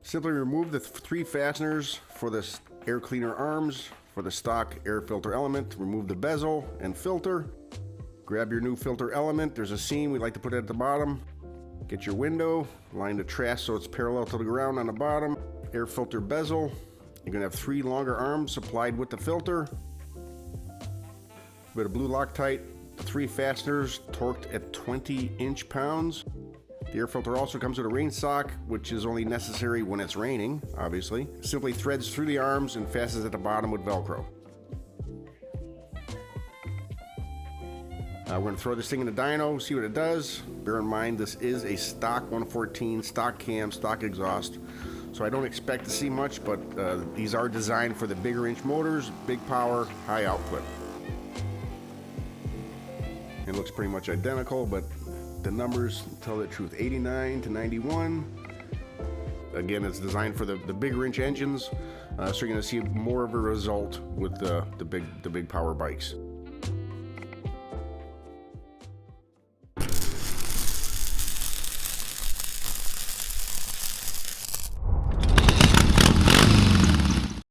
Simply remove the 3 fasteners for the air cleaner arms for the stock air filter element. Remove the bezel and filter. Grab your new filter element. There's a seam, we like to put it at the bottom. Get your window, line the Trask so it's parallel to the ground on the bottom. Air filter bezel. You're gonna have 3 longer arms supplied with the filter. Bit of blue Loctite, 3 fasteners torqued at 20 inch-pounds. The air filter also comes with a rain sock, which is only necessary when it's raining, obviously. Simply threads through the arms and fastens at the bottom with Velcro. We're going to throw this thing in the dyno, see what it does. Bear in mind, this is a stock 114, stock cam, stock exhaust. So I don't expect to see much, but these are designed for the bigger inch motors, big power, high output. It looks pretty much identical, but the numbers tell the truth. 89 to 91. Again, it's designed for the bigger inch engines, so you're going to see more of a result with the big power bikes.